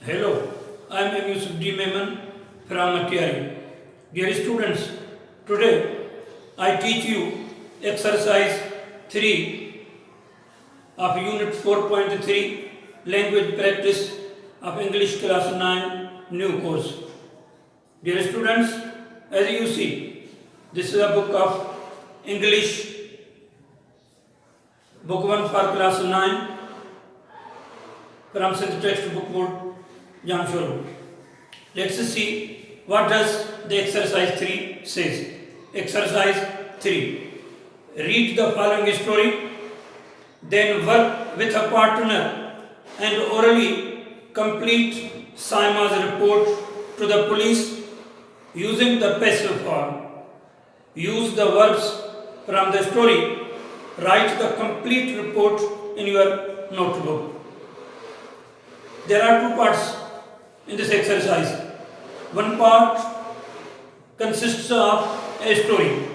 Hello, I am Yusuf D. Memon from Matiari. Dear students, today I teach you exercise 3 of Unit 4.3 Language Practice of English Class 9 New Course. Dear students, as you see, this is a book of English, Book 1 for Class 9 from Synth Textbook Board, Jamshoro. Let's see what does the exercise 3 says. Exercise 3. Read the following story, then work with a partner and orally complete Saima's report to the police using the passive form. Use the verbs from the story. Write the complete report in your notebook. There are two parts in this exercise. One part consists of a story.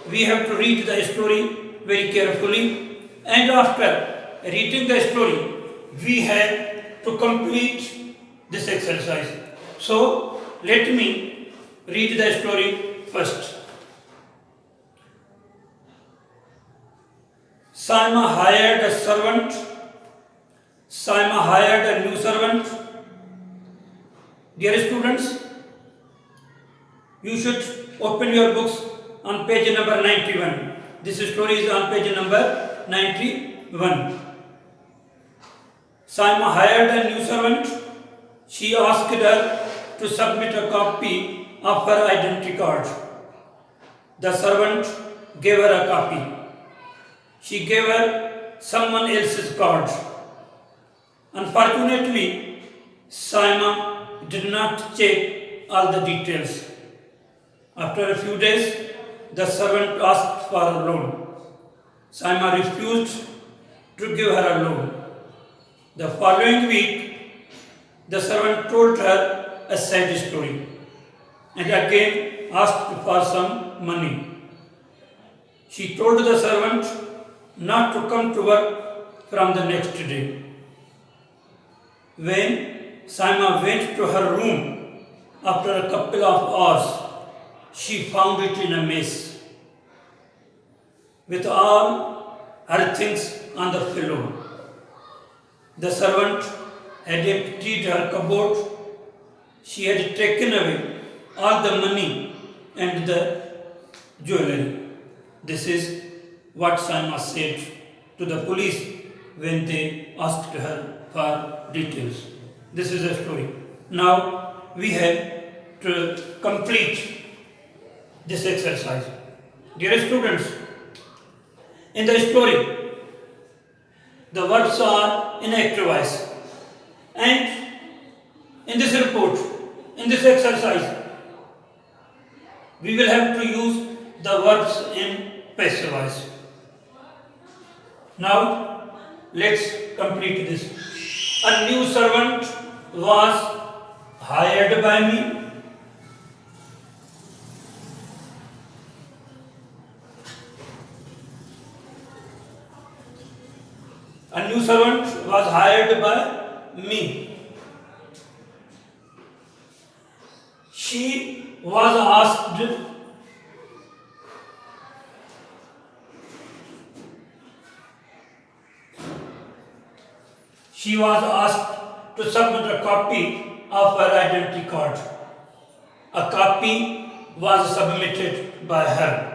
We have to read the story very carefully, and after reading the story, we have to complete this exercise. So, let me read the story first. Saima hired a servant. Saima hired a new servant. Dear students, you should open your books on page number 91. This story is on page number 91. Saima hired a new servant. She asked her to submit a copy of her identity card. The servant gave her a copy. She gave her someone else's card. Unfortunately, Saima did not check all the details. After a few days, the servant asked for a loan. Saima refused to give her a loan. The following week, the servant told her a sad story and again asked for some money. She told the servant not to come to work from the next day. When Saima went to her room after a couple of hours, she found it in a mess, with all her things on the floor. The servant had emptied her cupboard. She had taken away all the money and the jewelry. This is what Saima said to the police when they asked her for details. This is a story. Now we have to complete this exercise. Dear students, in the story, the verbs are in active voice, and in this report, in this exercise, we will have to use the verbs in passive voice. Now, let's complete this. A new servant was hired by me. A new servant was hired by me. She was asked to submit a copy of her identity card. A copy was submitted by her.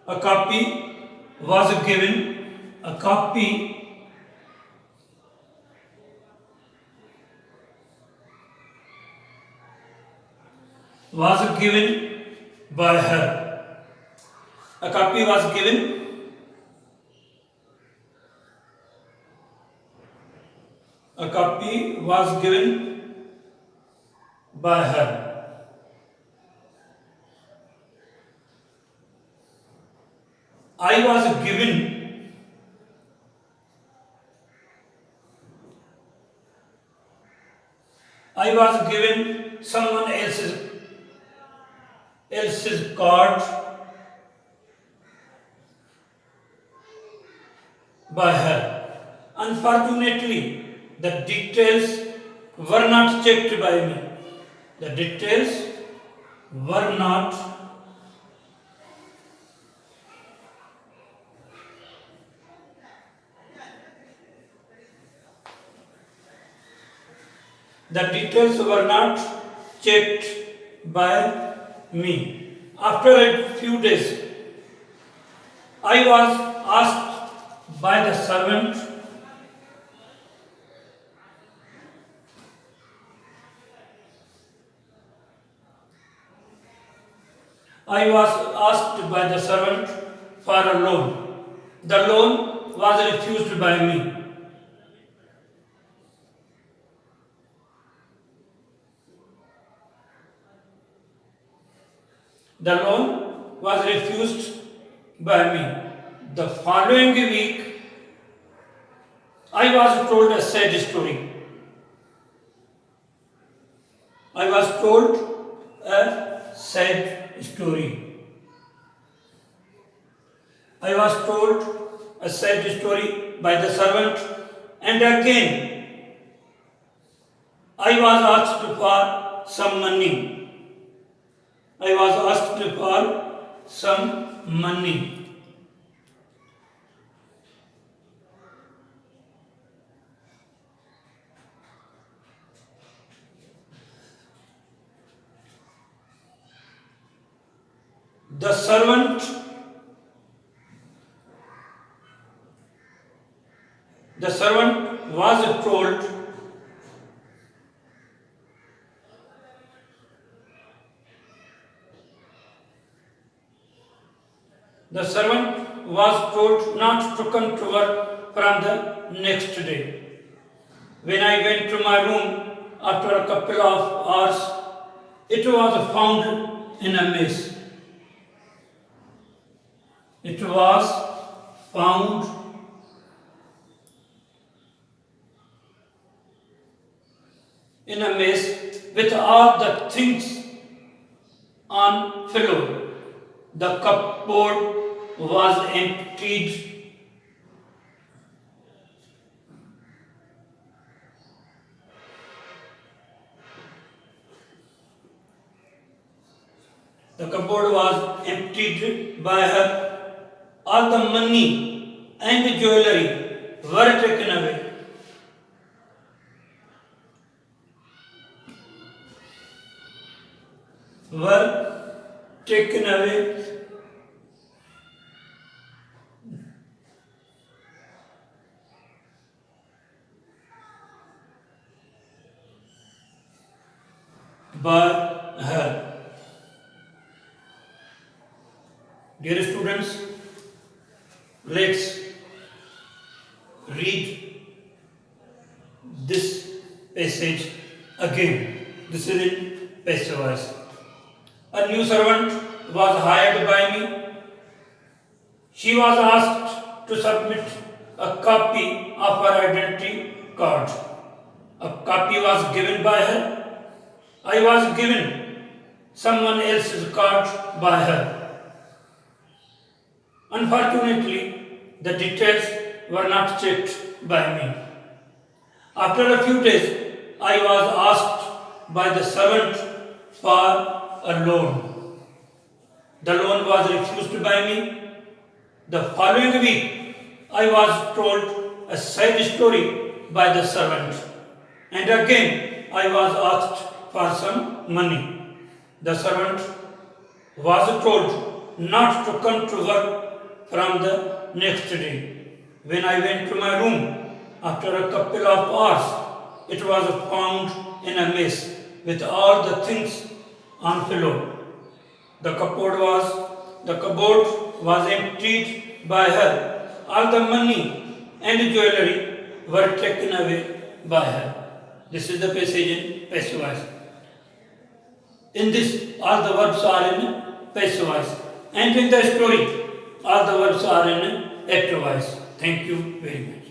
A copy was given. A copy was given by her. A copy was given. A copy was given by her. I was given. I was given someone else's card. by her. Unfortunately, the details were not checked by me. The details were not checked by me. After a few days, I was asked by the servant for a loan. The loan was refused by me. The loan was refused by me. The following week, I was told a sad story. I was told a sad story. I was told a sad story by the servant, and again I was asked for some money. The servant was told not to come to work from the next day. When I went to my room after a couple of hours, it was found in a mess. It was found in a mess with all the things on floor. The cupboard was emptied. The cupboard was emptied by her. All the money and jewelry were taken away. By her. Dear students, let's read this passage again. This is in passive voice. A new servant was hired by me. She was asked to submit a copy of her identity card. A copy was given by her. I was given someone else's card by her. Unfortunately, the details were not checked by me. After a few days, I was asked by the servant for a loan. The loan was refused by me. The following week, I was told a sad story by the servant, and again I was asked for some money. The servant was told not to come to work from the next day. When I went to my room after a couple of hours, it was found in a mess with all the things on floor. The cupboard was emptied by her. All the money and jewelry were taken away by her. This is the passage in passive voice. In this, all the verbs are in passive voice, and in the story, all the verbs are in active voice. Thank you very much.